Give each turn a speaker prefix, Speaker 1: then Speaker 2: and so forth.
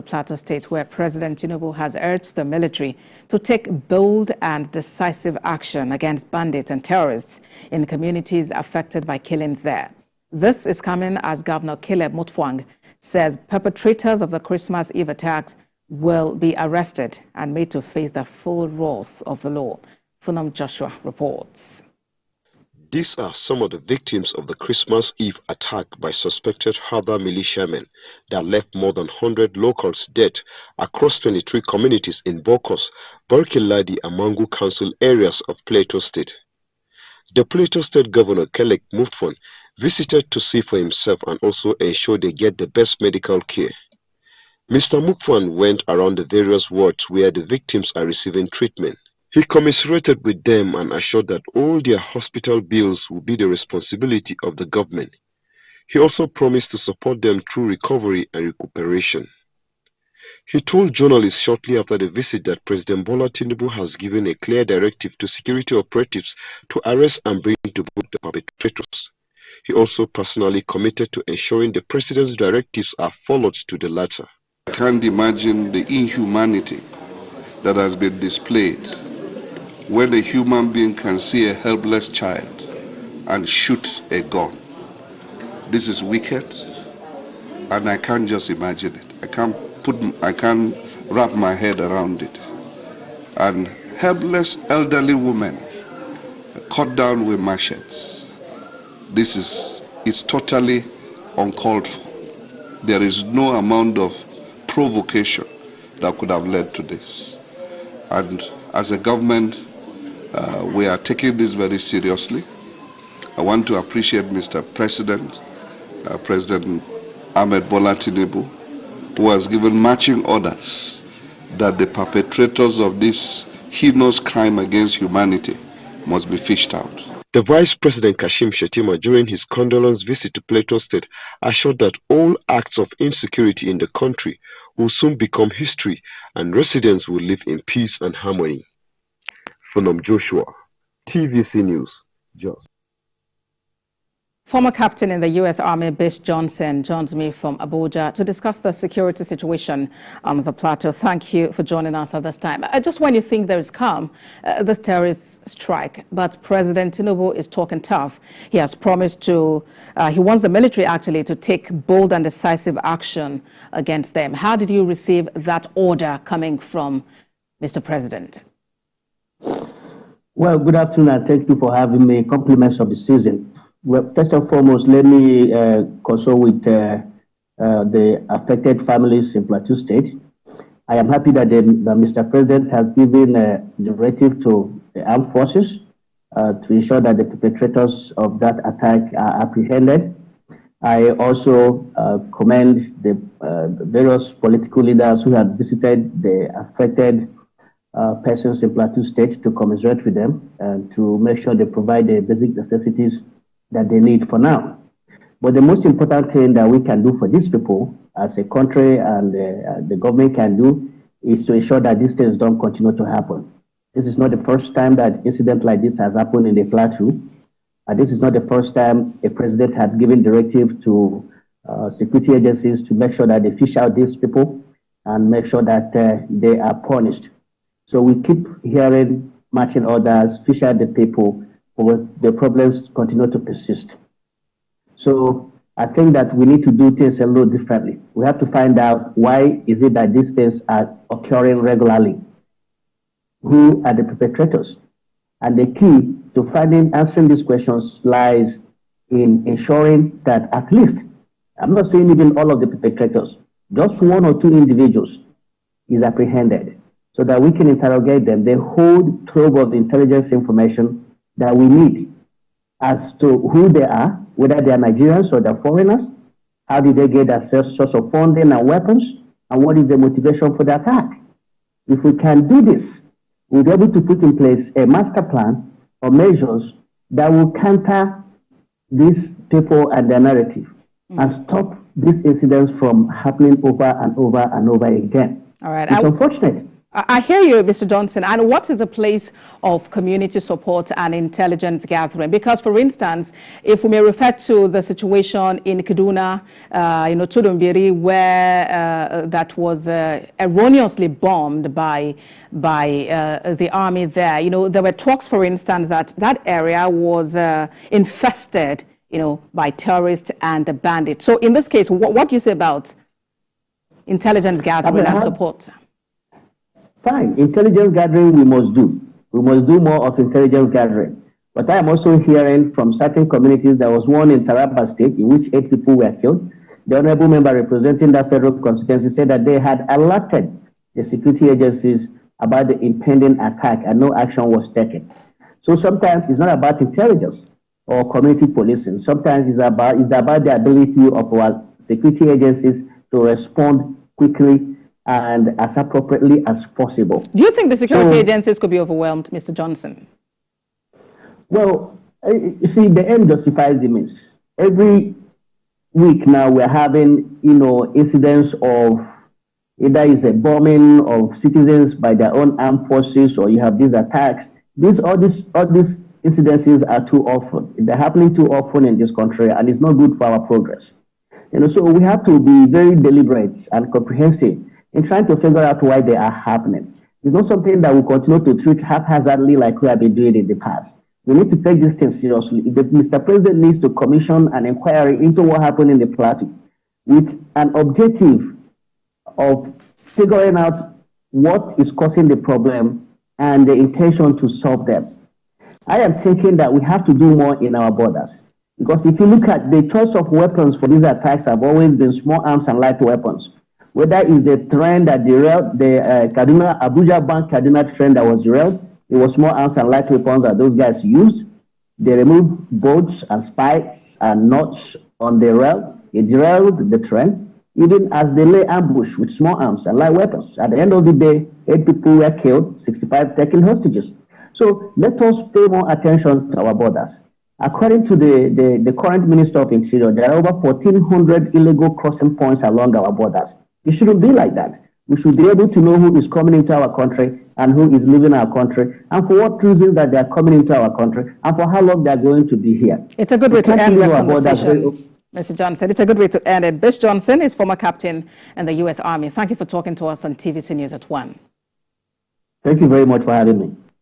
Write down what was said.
Speaker 1: Plateau State, where President Tinubu has urged the military to take bold and decisive action against bandits and terrorists in communities affected by killings there. This is coming as Governor Caleb Mutfwang says perpetrators of the Christmas Eve attacks will be arrested and made to face the full wrath of the law. Funam Joshua reports.
Speaker 2: These are some of the victims of the Christmas Eve attack by suspected Harbour militiamen that left more than 100 locals dead across 23 communities in Bokos, Barkin-Ladi and Mangu Council areas of Plateau State. The Plateau State Governor Caleb Mutfwang visited to see for himself and also ensure they get the best medical care. Mr. Mutfwang went around the various wards where the victims are receiving treatment. He commiserated with them and assured that all their hospital bills will be the responsibility of the government. He also promised to support them through recovery and recuperation. He told journalists shortly after the visit that President Bola Tinubu has given a clear directive to security operatives to arrest and bring to book the perpetrators. He also personally committed to ensuring the president's directives are followed to the letter.
Speaker 3: I can't imagine the inhumanity that has been displayed when a human being can see a helpless child and shoot a gun. This is wicked, and I can't just imagine it. I can't wrap my head around it. And helpless elderly women cut down with machetes. It's totally uncalled for. There is no amount of provocation that could have led to this. And as a government, we are taking this very seriously. I want to appreciate Mr. President, President Ahmed Bola Tinubu, who has given matching orders that the perpetrators of this heinous crime against humanity must be fished out.
Speaker 2: The Vice President Kashim Shettima, during his condolence visit to Plateau State, assured that all acts of insecurity in the country will soon become history and residents will live in peace and harmony. Funam Joshua, TVC News, Jos.
Speaker 1: Former captain in the U.S. Army, Bish Johnson, joins me from Abuja to discuss the security situation on the plateau. Thank you for joining us at this time. Just when you think there is calm, this terrorist strike, but President Tinubu is talking tough. He has promised to, he wants the military actually to take bold and decisive action against them. How did you receive that order coming from Mr. President?
Speaker 4: Well, good afternoon, and thank you for having me. Compliments of the season. Well, first and foremost, let me consult with the affected families in Plateau State. I am happy that Mr. President has given a directive to the armed forces to ensure that the perpetrators of that attack are apprehended. I also commend the various political leaders who have visited the affected persons in Plateau State to commiserate with them and to make sure they provide the basic necessities that they need for now. But the most important thing that we can do for these people as a country and the government can do is to ensure that these things don't continue to happen. This is not the first time that incident like this has happened in the plateau. This is not the first time a president had given directive to security agencies to make sure that they fish out these people and make sure that they are punished. So we keep hearing marching orders, fish out the people, but the problems continue to persist. So I think that we need to do things a little differently. We have to find out why is it that these things are occurring regularly. Who are the perpetrators? And the key to answering these questions lies in ensuring that at least, I'm not saying even all of the perpetrators, just one or two individuals is apprehended so that we can interrogate them. They hold trove of intelligence information that we need as to who they are, whether they are Nigerians or they're foreigners, how did they get their source of funding and weapons, and what is the motivation for the attack. If we can do this, we'll be able to put in place a master plan or measures that will counter these people and their narrative and stop these incidents from happening over and over and over again.
Speaker 1: All right.
Speaker 4: It's unfortunate
Speaker 1: I hear you, Mr. Johnson. And what is the place of community support and intelligence gathering? Because, for instance, if we may refer to the situation in Kaduna, Tudumbiri, where that was erroneously bombed by the army there. There were talks, for instance, that area was infested, by terrorists and the bandits. So, in this case, what do you say about intelligence gathering and support?
Speaker 4: Fine. Intelligence gathering we must do. We must do more of intelligence gathering. But I am also hearing from certain communities, there was one in Taraba State in which 8 people were killed. The honorable member representing that federal constituency said that they had alerted the security agencies about the impending attack and no action was taken. So sometimes it's not about intelligence or community policing. Sometimes it's about the ability of our security agencies to respond quickly and as appropriately as possible.
Speaker 1: Do you think the security agencies could be overwhelmed, Mr. Johnson?
Speaker 4: Well, you see, the end justifies the means. Every week now we're having, incidents of either it's a bombing of citizens by their own armed forces, or you have these attacks. All these incidences are too often. They're happening too often in this country, and it's not good for our progress. So we have to be very deliberate and comprehensive in trying to figure out why they are happening. It's not something that we continue to treat haphazardly like we have been doing in the past. We need to take this thing seriously. Mr. President needs to commission an inquiry into what happened in the Plateau with an objective of figuring out what is causing the problem and the intention to solve them. I am thinking that we have to do more in our borders. Because if you look at the choice of weapons for these attacks have always been small arms and light weapons. Whether it's the trend that derailed the Abuja Bank Kaduna trend that was derailed, it was small arms and light weapons that those guys used. They removed bolts and spikes and nuts on the rail. It derailed the trend, even as they lay ambush with small arms and light weapons. At the end of the day, 8 people were killed, 65 taken hostages. So let us pay more attention to our borders. According to the current Minister of Interior, there are over 1,400 illegal crossing points along our borders. It shouldn't be like that. We should be able to know who is coming into our country and who is leaving our country, and for what reasons that they are coming into our country, and for how long they are going to be here.
Speaker 1: It's a good way to end the conversation, Mr. Johnson. It's a good way to end it. Bish Johnson is former captain in the U.S. Army. Thank you for talking to us on TVC News at 1.
Speaker 4: Thank you very much for having me.